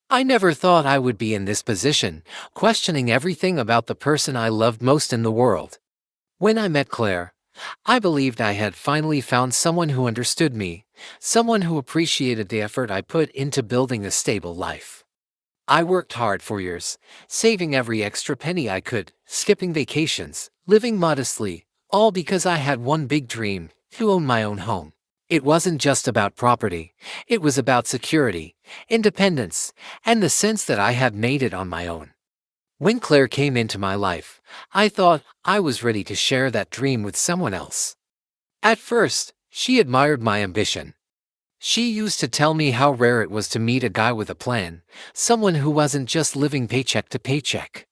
I never thought I would be in this position, questioning everything about the person I loved most in the world. When I met Claire, I believed I had finally found someone who understood me, someone who appreciated the effort I put into building a stable life. I worked hard for years, saving every extra penny I could, skipping vacations, living modestly, all because I had one big dream: to own my own home. It wasn't just about property, it was about security, independence, and the sense that I had made it on my own. When Claire came into my life, I thought I was ready to share that dream with someone else. At first, she admired my ambition. She used to tell me how rare it was to meet a guy with a plan, someone who wasn't just living paycheck to paycheck.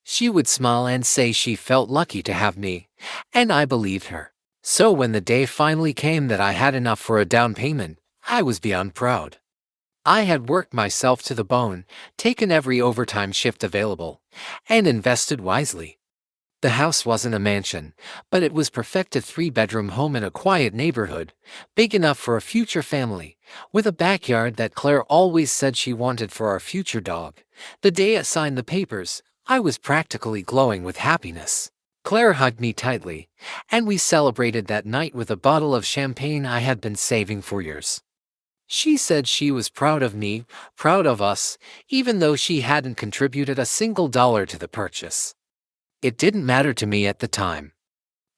She would smile and say she felt lucky to have me, and I believed her. So when the day finally came that I had enough for a down payment, I was beyond proud. I had worked myself to the bone, taken every overtime shift available, and invested wisely. The house wasn't a mansion, but it was perfected three-bedroom home in a quiet neighborhood, big enough for a future family, with a backyard that Claire always said she wanted for our future dog. The day I signed the papers, I was practically glowing with happiness. Claire hugged me tightly, and we celebrated that night with a bottle of champagne I had been saving for years. She said she was proud of me, proud of us, even though she hadn't contributed a single dollar to the purchase. It didn't matter to me at the time.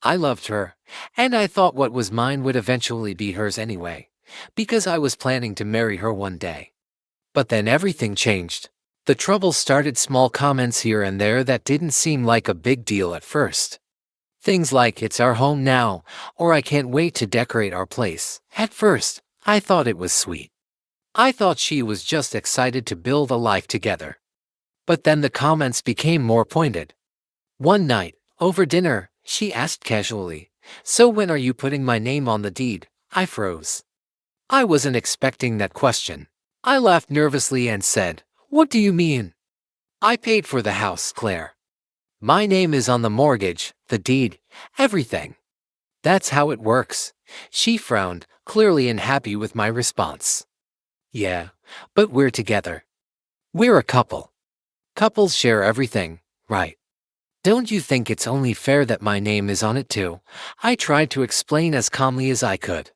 I loved her, and I thought what was mine would eventually be hers anyway, because I was planning to marry her one day. But then everything changed. The trouble started: small comments here and there that didn't seem like a big deal at first. Things like "it's our home now," or "I can't wait to decorate our place." At first, I thought it was sweet. I thought she was just excited to build a life together. But then the comments became more pointed. One night, over dinner, she asked casually, "So when are you putting my name on the deed?" I froze. I wasn't expecting that question. I laughed nervously and said, "What do you mean?" "I paid for the house, Claire. My name is on the mortgage, the deed, everything." "That's how it works." She frowned, clearly unhappy with my response. "Yeah, but we're together. We're a couple. Couples share everything, right? Don't you think it's only fair that my name is on it too?" I tried to explain as calmly as I could.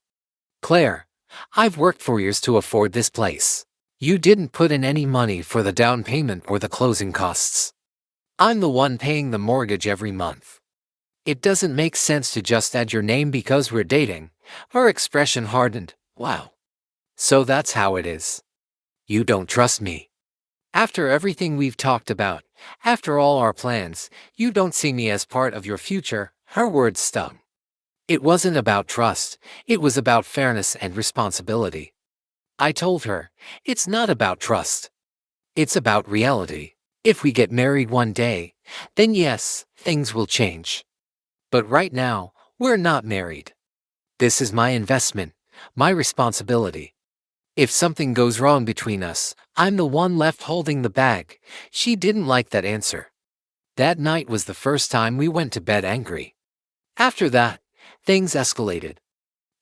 "Claire, I've worked for years to afford this place. You didn't put in any money for the down payment or the closing costs. I'm the one paying the mortgage every month. It doesn't make sense to just add your name because we're dating." Her expression hardened. "Wow. So that's how it is. You don't trust me. After everything we've talked about, after all our plans, you don't see me as part of your future." Her words stung. It wasn't about trust, it was about fairness and responsibility. I told her, "It's not about trust. It's about reality. If we get married one day, then yes, things will change. But right now, we're not married. This is my investment, my responsibility. If something goes wrong between us, I'm the one left holding the bag." She didn't like that answer. That night was the first time we went to bed angry. After that, things escalated.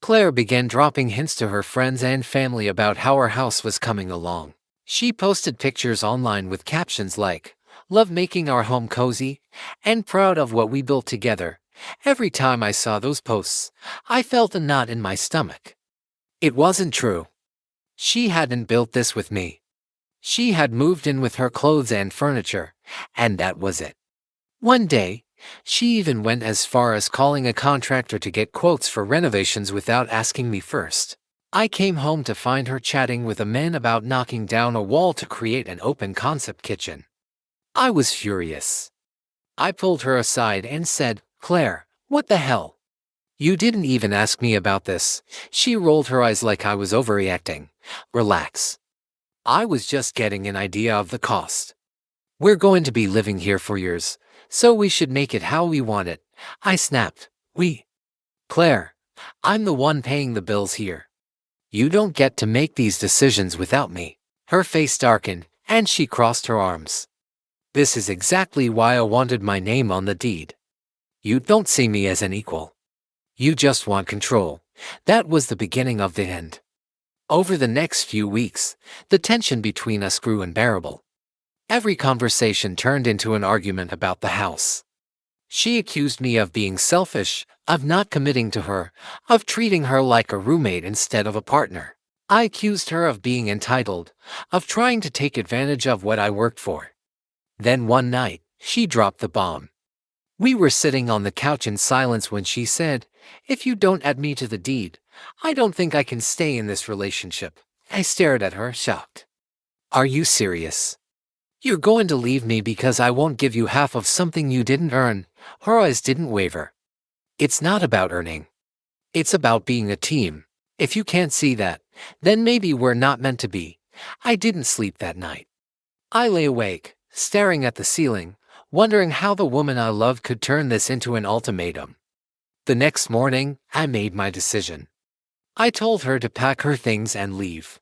Claire began dropping hints to her friends and family about how our house was coming along. She posted pictures online with captions like, "Love making our home cozy," and "Proud of what we built together." Every time I saw those posts, I felt a knot in my stomach. It wasn't true. She hadn't built this with me. She had moved in with her clothes and furniture, and that was it. One day, she even went as far as calling a contractor to get quotes for renovations without asking me first. I came home to find her chatting with a man about knocking down a wall to create an open-concept kitchen. I was furious. I pulled her aside and said, "Claire, what the hell? You didn't even ask me about this." She rolled her eyes like I was overreacting. "Relax. I was just getting an idea of the cost. We're going to be living here for years, so we should make it how we want it." I snapped. "We? Claire, I'm the one paying the bills here. You don't get to make these decisions without me." Her face darkened, and she crossed her arms. "This is exactly why I wanted my name on the deed. You don't see me as an equal. You just want control." That was the beginning of the end. Over the next few weeks, the tension between us grew unbearable. Every conversation turned into an argument about the house. She accused me of being selfish, of not committing to her, of treating her like a roommate instead of a partner. I accused her of being entitled, of trying to take advantage of what I worked for. Then one night, she dropped the bomb. We were sitting on the couch in silence when she said, "If you don't add me to the deed, I don't think I can stay in this relationship." I stared at her, shocked. "Are you serious? You're going to leave me because I won't give you half of something you didn't earn?" Her eyes didn't waver. "It's not about earning. It's about being a team. If you can't see that, then maybe we're not meant to be." I didn't sleep that night. I lay awake, staring at the ceiling, wondering how the woman I loved could turn this into an ultimatum. The next morning, I made my decision. I told her to pack her things and leave.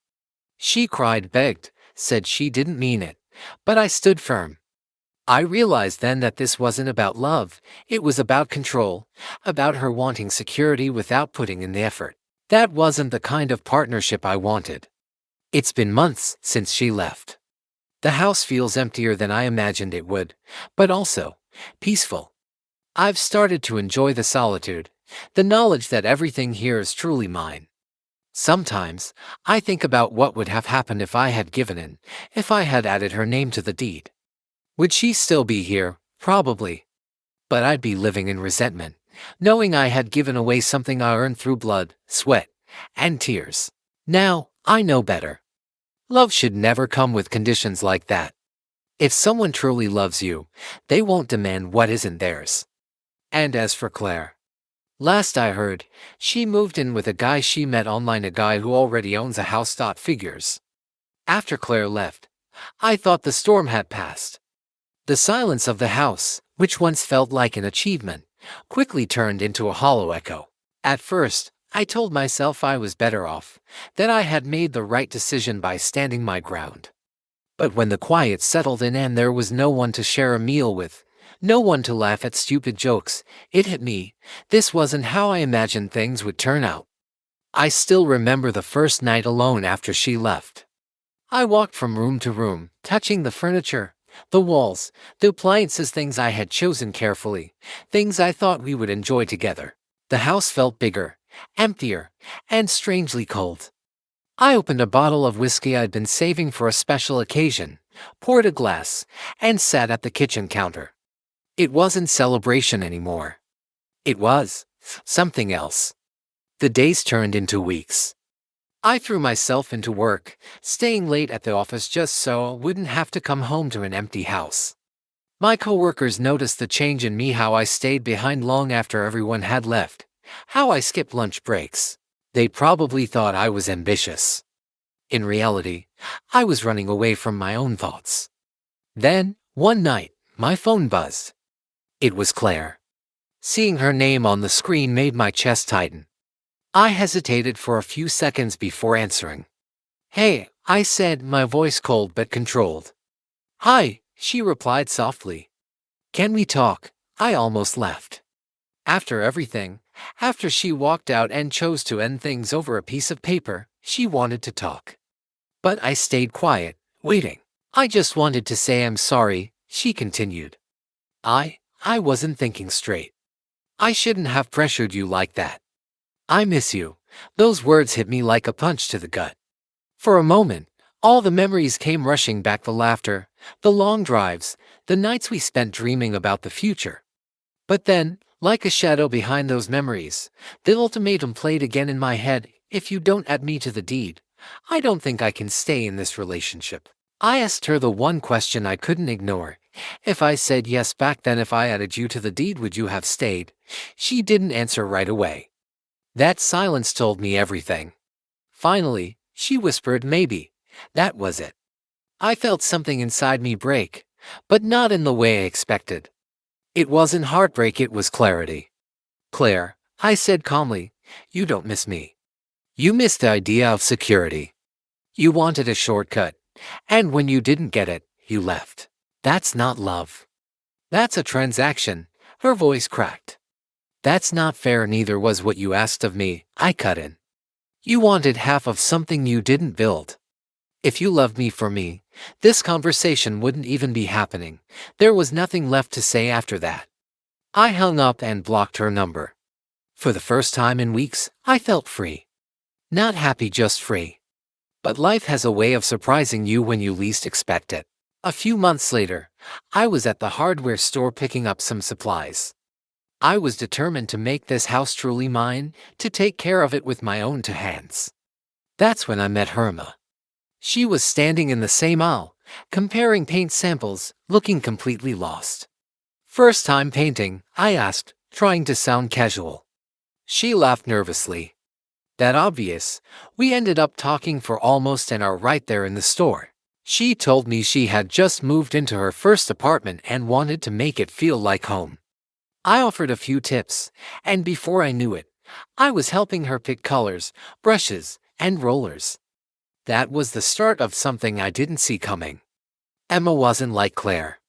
She cried, begged, said she didn't mean it, but I stood firm. I realized then that this wasn't about love, it was about control, about her wanting security without putting in the effort. That wasn't the kind of partnership I wanted. It's been months since she left. The house feels emptier than I imagined it would, but also peaceful. I've started to enjoy the solitude, the knowledge that everything here is truly mine. Sometimes, I think about what would have happened if I had given in, if I had added her name to the deed. Would she still be here? Probably. But I'd be living in resentment, knowing I had given away something I earned through blood, sweat, and tears. Now, I know better. Love should never come with conditions like that. If someone truly loves you, they won't demand what isn't theirs. And as for Claire, last I heard, she moved in with a guy she met online, a guy who already owns a house. Figures. After Claire left, I thought the storm had passed. The silence of the house, which once felt like an achievement, quickly turned into a hollow echo. At first, I told myself I was better off, that I had made the right decision by standing my ground. But when the quiet settled in and there was no one to share a meal with, no one to laugh at stupid jokes, it hit me, this wasn't how I imagined things would turn out. I still remember the first night alone after she left. I walked from room to room, touching the furniture, the walls, the appliances, things I had chosen carefully, things I thought we would enjoy together. The house felt bigger, emptier, and strangely cold. I opened a bottle of whiskey I'd been saving for a special occasion, poured a glass, and sat at the kitchen counter. It wasn't celebration anymore. It was something else. The days turned into weeks. I threw myself into work, staying late at the office just so I wouldn't have to come home to an empty house. My coworkers noticed the change in me, how I stayed behind long after everyone had left, how I skipped lunch breaks. They probably thought I was ambitious. In reality, I was running away from my own thoughts. Then, one night, my phone buzzed. It was Claire. Seeing her name on the screen made my chest tighten. I hesitated for a few seconds before answering. "Hey," I said, my voice cold but controlled. "Hi," she replied softly. "Can we talk?" I almost laughed. After everything, after she walked out and chose to end things over a piece of paper, she wanted to talk. But I stayed quiet, waiting. "I just wanted to say I'm sorry," she continued. I wasn't thinking straight. "I shouldn't have pressured you like that. I miss you." Those words hit me like a punch to the gut. For a moment, all the memories came rushing back, the laughter, the long drives, the nights we spent dreaming about the future. But then, like a shadow behind those memories, the ultimatum played again in my head: "If you don't add me to the deed, I don't think I can stay in this relationship." I asked her the one question I couldn't ignore. "If I said yes back then, if I added you to the deed, would you have stayed?" She didn't answer right away. That silence told me everything. Finally, she whispered, "Maybe." That was it. I felt something inside me break, but not in the way I expected. It wasn't heartbreak, it was clarity. "Claire," I said calmly, "you don't miss me. You miss the idea of security. You wanted a shortcut, and when you didn't get it, you left. That's not love. That's a transaction." Her voice cracked. "That's not fair, neither was what you asked of me," I cut in. You wanted half of something you didn't build. If you loved me for me, this conversation wouldn't even be happening. There was nothing left to say after that. I hung up and blocked her number. For the first time in weeks, I felt free. Not happy, just free. But life has a way of surprising you when you least expect it. A few months later, I was at the hardware store picking up some supplies. I was determined to make this house truly mine, to take care of it with my own two hands. That's when I met Herma. She was standing in the same aisle, comparing paint samples, looking completely lost. "First time painting?" I asked, trying to sound casual. She laughed nervously. "That obvious?" We ended up talking for almost an hour right there in the store. She told me she had just moved into her first apartment and wanted to make it feel like home. I offered a few tips, and before I knew it, I was helping her pick colors, brushes, and rollers. That was the start of something I didn't see coming. Emma wasn't like Claire.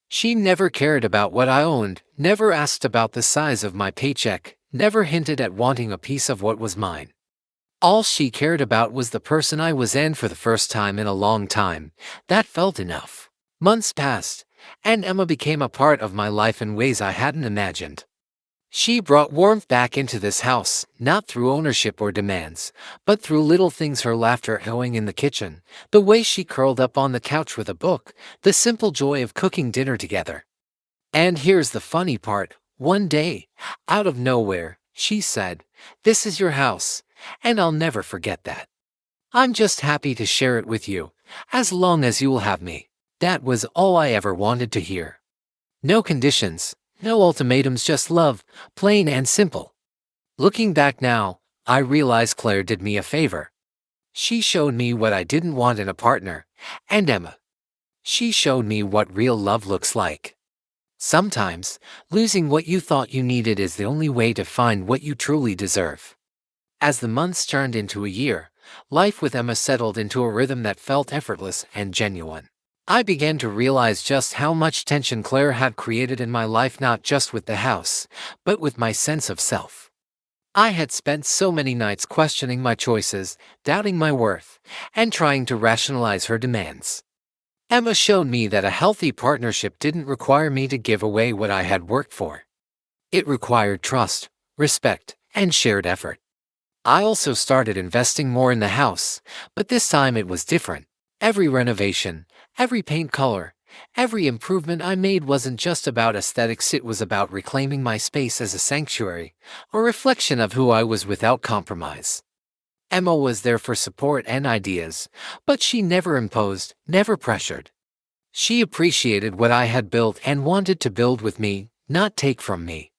She never cared about what I owned, never asked about the size of my paycheck, never hinted at wanting a piece of what was mine. All she cared about was the person I was, and for the first time in a long time, that felt enough. Months passed, and Emma became a part of my life in ways I hadn't imagined. She brought warmth back into this house, not through ownership or demands, but through little things: her laughter echoing in the kitchen, the way she curled up on the couch with a book, the simple joy of cooking dinner together. And here's the funny part: one day, out of nowhere, she said, "This is your house, and I'll never forget that. I'm just happy to share it with you, as long as you will have me." That was all I ever wanted to hear. No conditions, no ultimatums, just love, plain and simple. Looking back now, I realize Claire did me a favor. She showed me what I didn't want in a partner, and Emma. She showed me what real love looks like. Sometimes, losing what you thought you needed is the only way to find what you truly deserve. As the months turned into a year, life with Emma settled into a rhythm that felt effortless and genuine. I began to realize just how much tension Claire had created in my life, not just with the house, but with my sense of self. I had spent so many nights questioning my choices, doubting my worth, and trying to rationalize her demands. Emma showed me that a healthy partnership didn't require me to give away what I had worked for. It required trust, respect, and shared effort. I also started investing more in the house, but this time it was different. Every renovation, every paint color, every improvement I made wasn't just about aesthetics, it was about reclaiming my space as a sanctuary, a reflection of who I was without compromise. Emma was there for support and ideas, but she never imposed, never pressured. She appreciated what I had built and wanted to build with me, not take from me.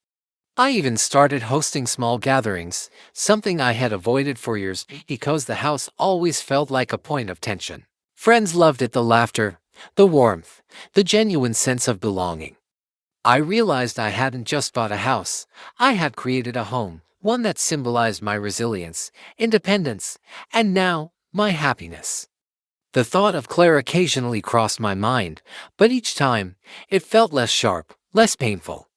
I even started hosting small gatherings, something I had avoided for years because the house always felt like a point of tension. Friends loved it: the laughter, the warmth, the genuine sense of belonging. I realized I hadn't just bought a house, I had created a home, one that symbolized my resilience, independence, and now, my happiness. The thought of Claire occasionally crossed my mind, but each time, it felt less sharp, less painful.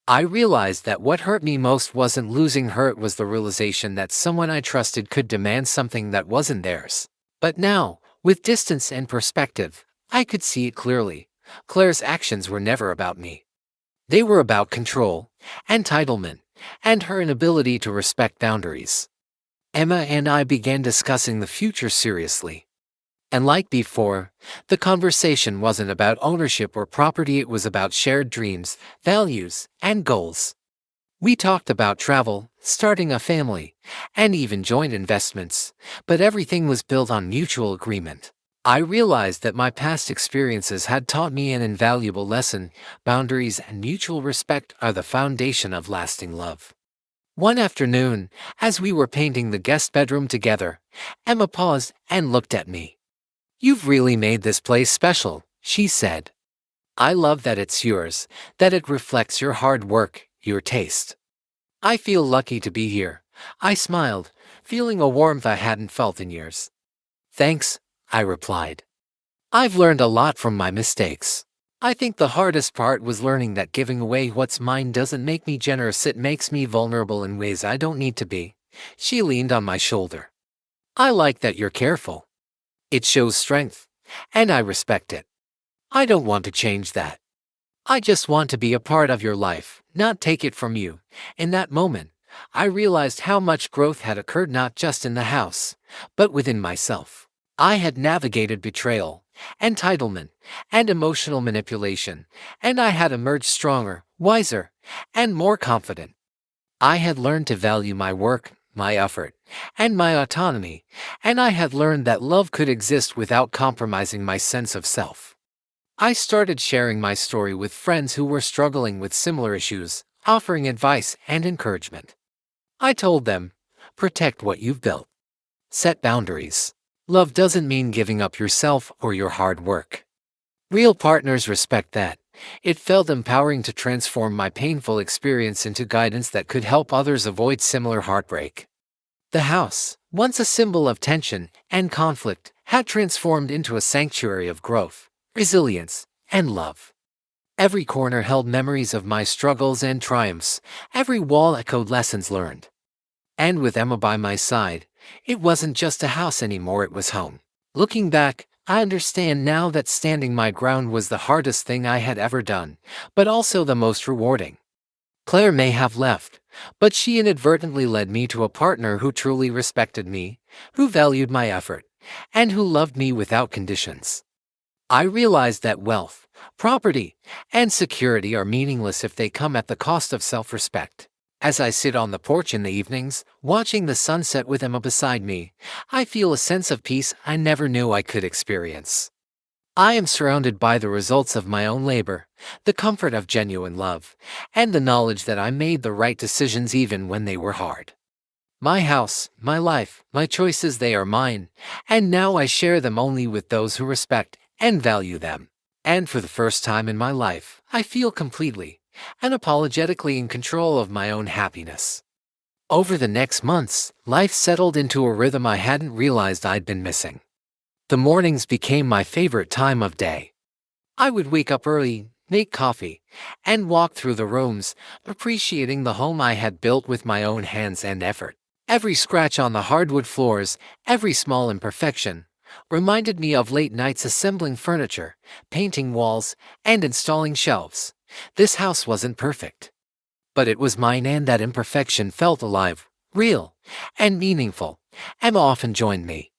I realized that what hurt me most wasn't losing her, it was the realization that someone I trusted could demand something that wasn't theirs. But now, with distance and perspective, I could see it clearly. Claire's actions were never about me. They were about control, entitlement, and her inability to respect boundaries. Emma and I began discussing the future seriously. And like before, the conversation wasn't about ownership or property, it was about shared dreams, values, and goals. We talked about travel, starting a family, and even joint investments, but everything was built on mutual agreement. I realized that my past experiences had taught me an invaluable lesson: boundaries and mutual respect are the foundation of lasting love. One afternoon, as we were painting the guest bedroom together, Emma paused and looked at me. "You've really made this place special," she said. "I love that it's yours, that it reflects your hard work, your taste. I feel lucky to be here." I smiled, feeling a warmth I hadn't felt in years. "Thanks," I replied. "I've learned a lot from my mistakes. I think the hardest part was learning that giving away what's mine doesn't make me generous, it makes me vulnerable in ways I don't need to be." She leaned on my shoulder. I like that you're careful. It shows strength, and I respect it. I don't want to change that. I just want to be a part of your life, not take it from you. In that moment, I realized how much growth had occurred not just in the house, but within myself. I had navigated betrayal, entitlement, and emotional manipulation, and I had emerged stronger, wiser, and more confident. I had learned to value my work, my effort, and my autonomy, and I had learned that love could exist without compromising my sense of self. I started sharing my story with friends who were struggling with similar issues, offering advice and encouragement. I told them, protect what you've built. Set boundaries. Love doesn't mean giving up yourself or your hard work. Real partners respect that. It felt empowering to transform my painful experience into guidance that could help others avoid similar heartbreak. The house, once a symbol of tension and conflict, had transformed into a sanctuary of growth, resilience, and love. Every corner held memories of my struggles and triumphs, every wall echoed lessons learned. And with Emma by my side, it wasn't just a house anymore, it was home. Looking back, I understand now that standing my ground was the hardest thing I had ever done, but also the most rewarding. Claire may have left, but she inadvertently led me to a partner who truly respected me, who valued my effort, and who loved me without conditions. I realized that wealth, property, and security are meaningless if they come at the cost of self-respect. As I sit on the porch in the evenings, watching the sunset with Emma beside me, I feel a sense of peace I never knew I could experience. I am surrounded by the results of my own labor, the comfort of genuine love, and the knowledge that I made the right decisions even when they were hard. My house, my life, my choices, they are mine, and now I share them only with those who respect and value them. And for the first time in my life, I feel completely, unapologetically in control of my own happiness. Over the next months, life settled into a rhythm I hadn't realized I'd been missing. The mornings became my favorite time of day. I would wake up early, make coffee, and walk through the rooms, appreciating the home I had built with my own hands and effort. Every scratch on the hardwood floors, every small imperfection, reminded me of late nights assembling furniture, painting walls, and installing shelves. This house wasn't perfect, but it was mine, and that imperfection felt alive, real, and meaningful. Emma often joined me,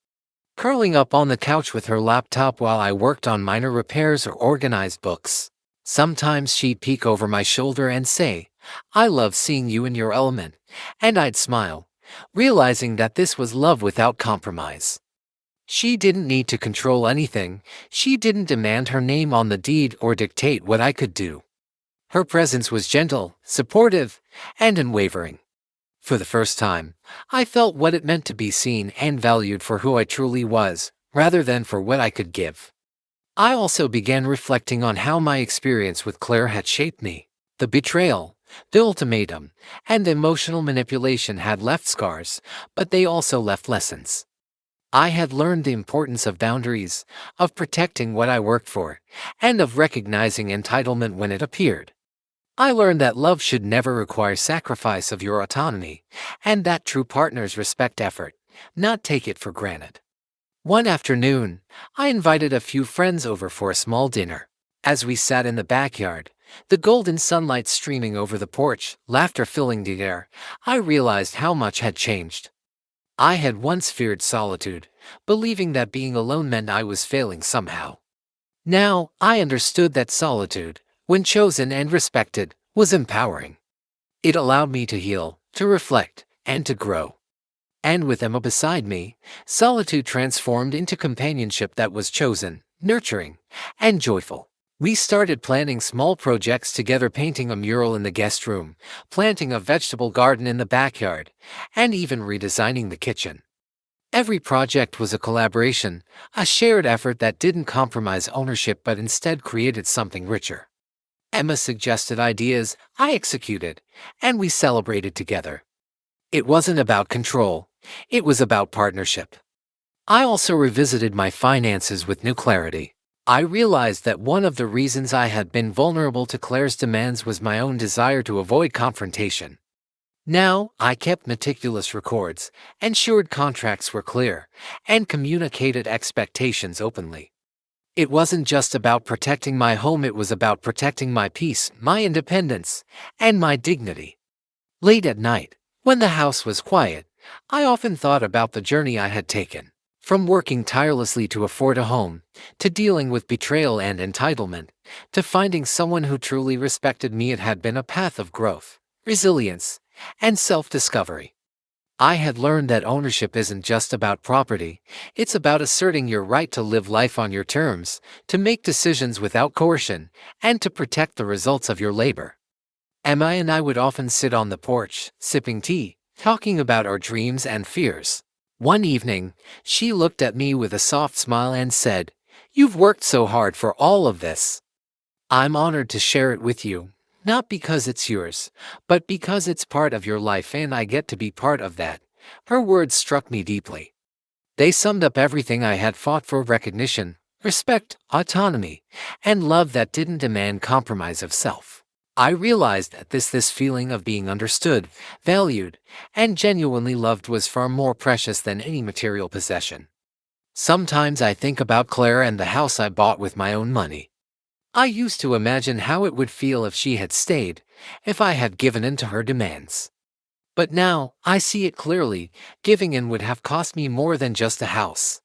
curling up on the couch with her laptop while I worked on minor repairs or organized books. Sometimes she'd peek over my shoulder and say, "I love seeing you in your element," and I'd smile, realizing that this was love without compromise. She didn't need to control anything, she didn't demand her name on the deed or dictate what I could do. Her presence was gentle, supportive, and unwavering. For the first time, I felt what it meant to be seen and valued for who I truly was, rather than for what I could give. I also began reflecting on how my experience with Claire had shaped me. The betrayal, the ultimatum, and the emotional manipulation had left scars, but they also left lessons. I had learned the importance of boundaries, of protecting what I worked for, and of recognizing entitlement when it appeared. I learned that love should never require sacrifice of your autonomy, and that true partners respect effort, not take it for granted. One afternoon, I invited a few friends over for a small dinner. As we sat in the backyard, the golden sunlight streaming over the porch, laughter filling the air, I realized how much had changed. I had once feared solitude, believing that being alone meant I was failing somehow. Now, I understood that solitude, when chosen and respected, was empowering. It allowed me to heal, to reflect, and to grow. And with Emma beside me, solitude transformed into companionship that was chosen, nurturing, and joyful. We started planning small projects together, painting a mural in the guest room, planting a vegetable garden in the backyard, and even redesigning the kitchen. Every project was a collaboration, a shared effort that didn't compromise ownership but instead created something richer. Emma suggested ideas, I executed, and we celebrated together. It wasn't about control, it was about partnership. I also revisited my finances with new clarity. I realized that one of the reasons I had been vulnerable to Claire's demands was my own desire to avoid confrontation. Now, I kept meticulous records, ensured contracts were clear, and communicated expectations openly. It wasn't just about protecting my home, it was about protecting my peace, my independence, and my dignity. Late at night, when the house was quiet, I often thought about the journey I had taken. From working tirelessly to afford a home, to dealing with betrayal and entitlement, to finding someone who truly respected me, it had been a path of growth, resilience, and self-discovery. I had learned that ownership isn't just about property, it's about asserting your right to live life on your terms, to make decisions without coercion, and to protect the results of your labor. Emma and I would often sit on the porch, sipping tea, talking about our dreams and fears. One evening, she looked at me with a soft smile and said, "You've worked so hard for all of this. I'm honored to share it with you, not because it's yours, but because it's part of your life and I get to be part of that." Her words struck me deeply. They summed up everything I had fought for: recognition, respect, autonomy, and love that didn't demand compromise of self. I realized that this feeling of being understood, valued, and genuinely loved was far more precious than any material possession. Sometimes I think about Claire and the house I bought with my own money. I used to imagine how it would feel if she had stayed, if I had given in to her demands. But now, I see it clearly: giving in would have cost me more than just a house.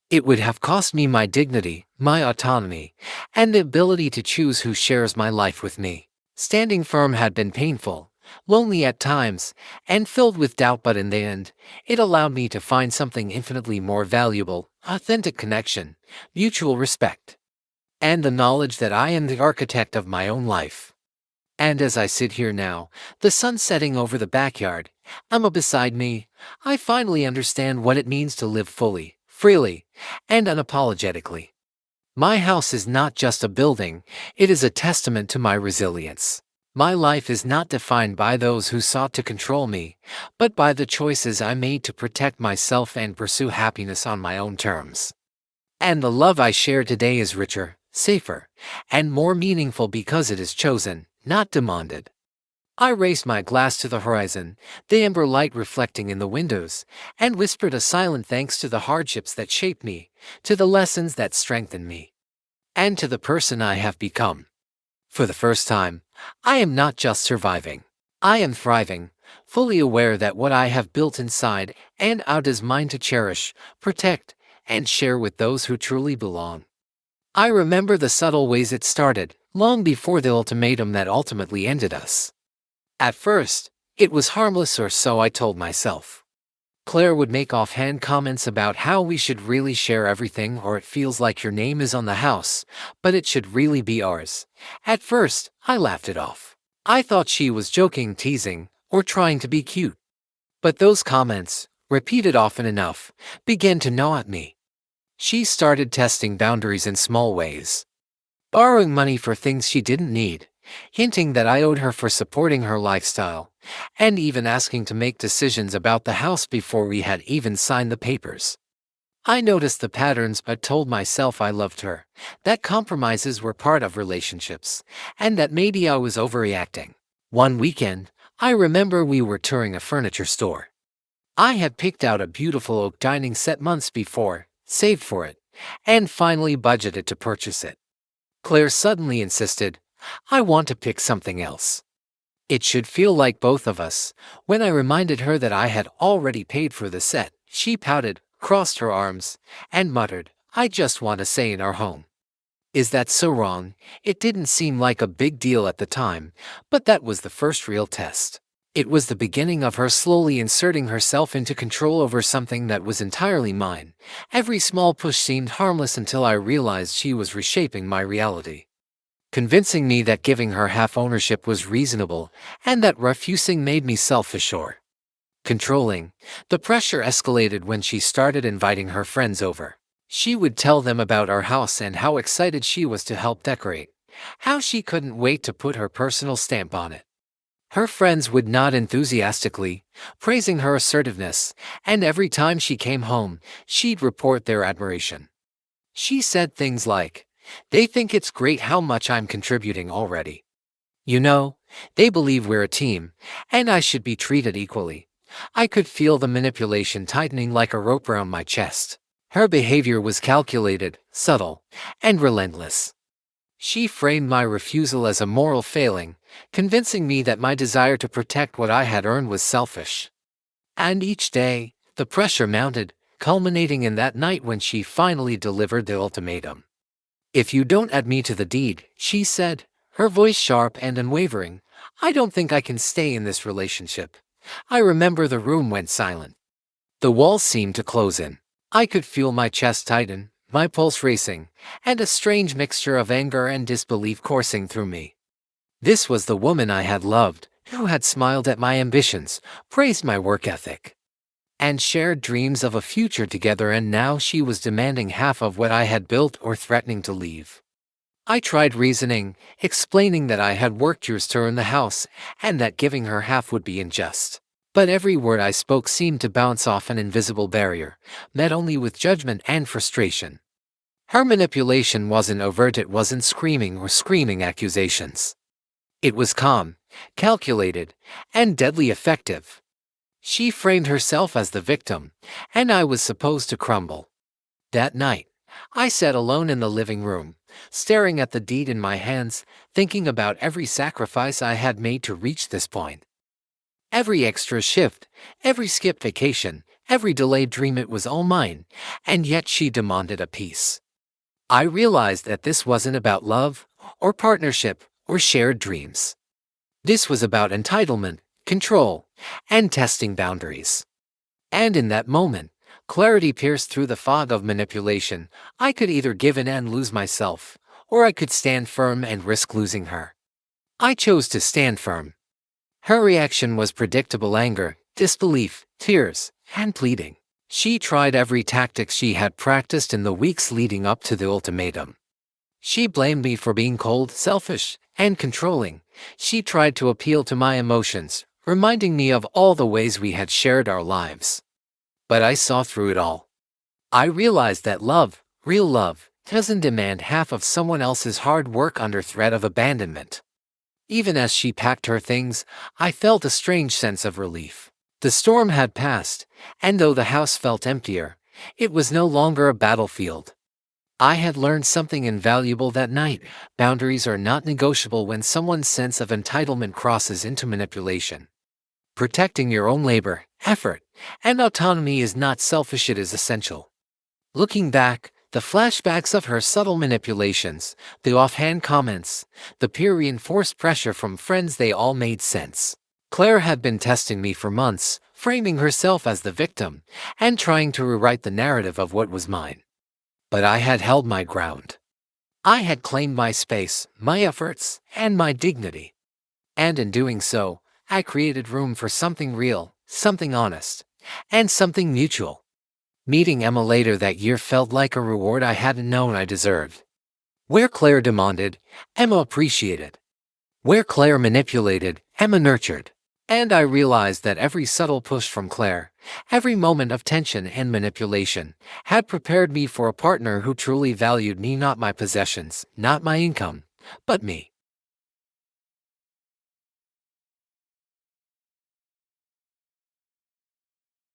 It would have cost me my dignity, my autonomy, and the ability to choose who shares my life with me. Standing firm had been painful, lonely at times, and filled with doubt, but in the end, it allowed me to find something infinitely more valuable: authentic connection, mutual respect, and the knowledge that I am the architect of my own life. And as I sit here now, the sun setting over the backyard, Emma beside me, I finally understand what it means to live fully, freely, and unapologetically. My house is not just a building, it is a testament to my resilience. My life is not defined by those who sought to control me, but by the choices I made to protect myself and pursue happiness on my own terms. And the love I share today is richer, safer, and more meaningful because it is chosen, not demanded. I raised my glass to the horizon, the amber light reflecting in the windows, and whispered a silent thanks to the hardships that shaped me, to the lessons that strengthened me, and to the person I have become. For the first time, I am not just surviving. I am thriving, fully aware that what I have built inside and out is mine to cherish, protect, and share with those who truly belong. I remember the subtle ways it started, long before the ultimatum that ultimately ended us. At first, it was harmless, or so I told myself. Claire would make offhand comments about how we should really share everything, or "It feels like your name is on the house, but it should really be ours." At first, I laughed it off. I thought she was joking, teasing, or trying to be cute. But those comments, repeated often enough, began to gnaw at me. She started testing boundaries in small ways. Borrowing money for things she didn't need, hinting that I owed her for supporting her lifestyle, and even asking to make decisions about the house before we had even signed the papers. I noticed the patterns but told myself I loved her, that compromises were part of relationships, and that maybe I was overreacting. One weekend, I remember we were touring a furniture store. I had picked out a beautiful oak dining set months before, saved for it, and finally budgeted to purchase it. Claire suddenly insisted, "I want to pick something else. It should feel like both of us." When I reminded her that I had already paid for the set, she pouted, crossed her arms, and muttered, "I just want to stay in our home." Is that so wrong? It didn't seem like a big deal at the time, but that was the first real test. It was the beginning of her slowly inserting herself into control over something that was entirely mine. Every small push seemed harmless until I realized she was reshaping my reality, convincing me that giving her half ownership was reasonable, and that refusing made me selfish or controlling. The pressure escalated when she started inviting her friends over. She would tell them about our house and how excited she was to help decorate, how she couldn't wait to put her personal stamp on it. Her friends would nod enthusiastically, praising her assertiveness, and every time she came home, she'd report their admiration. She said things like, "They think it's great how much I'm contributing already." You know, they believe we're a team, and I should be treated equally. I could feel the manipulation tightening like a rope around my chest. Her behavior was calculated, subtle, and relentless. She framed my refusal as a moral failing, convincing me that my desire to protect what I had earned was selfish. And each day, the pressure mounted, culminating in that night when she finally delivered the ultimatum. "If you don't add me to the deed," she said, her voice sharp and unwavering, "I don't think I can stay in this relationship." I remember the room went silent. The walls seemed to close in. I could feel my chest tighten, my pulse racing, and a strange mixture of anger and disbelief coursing through me. This was the woman I had loved, who had smiled at my ambitions, praised my work ethic, and shared dreams of a future together, and now she was demanding half of what I had built or threatening to leave. I tried reasoning, explaining that I had worked years to earn the house, and that giving her half would be unjust. But every word I spoke seemed to bounce off an invisible barrier, met only with judgment and frustration. Her manipulation wasn't overt, it wasn't screaming accusations. It was calm, calculated, and deadly effective. She framed herself as the victim, and I was supposed to crumble. That night, I sat alone in the living room, staring at the deed in my hands, thinking about every sacrifice I had made to reach this point. Every extra shift, every skipped vacation, every delayed dream, it was all mine, and yet she demanded a piece. I realized that this wasn't about love, or partnership, or shared dreams. This was about entitlement, control, and testing boundaries. And in that moment, clarity pierced through the fog of manipulation. I could either give in and lose myself, or I could stand firm and risk losing her. I chose to stand firm. Her reaction was predictable: anger, disbelief, tears, and pleading. She tried every tactic she had practiced in the weeks leading up to the ultimatum. She blamed me for being cold, selfish, and controlling. She tried to appeal to my emotions, reminding me of all the ways we had shared our lives. But I saw through it all. I realized that love, real love, doesn't demand half of someone else's hard work under threat of abandonment. Even as she packed her things, I felt a strange sense of relief. The storm had passed, and though the house felt emptier, it was no longer a battlefield. I had learned something invaluable that night: boundaries are not negotiable when someone's sense of entitlement crosses into manipulation. Protecting your own labor, effort, and autonomy is not selfish, it is essential. Looking back, the flashbacks of her subtle manipulations, the offhand comments, the peer-reinforced pressure from friends, they all made sense. Claire had been testing me for months, framing herself as the victim, and trying to rewrite the narrative of what was mine. But I had held my ground. I had claimed my space, my efforts, and my dignity. And in doing so, I created room for something real, something honest, and something mutual. Meeting Emma later that year felt like a reward I hadn't known I deserved. Where Claire demanded, Emma appreciated. Where Claire manipulated, Emma nurtured. And I realized that every subtle push from Claire, every moment of tension and manipulation, had prepared me for a partner who truly valued me, not my possessions, not my income, but me.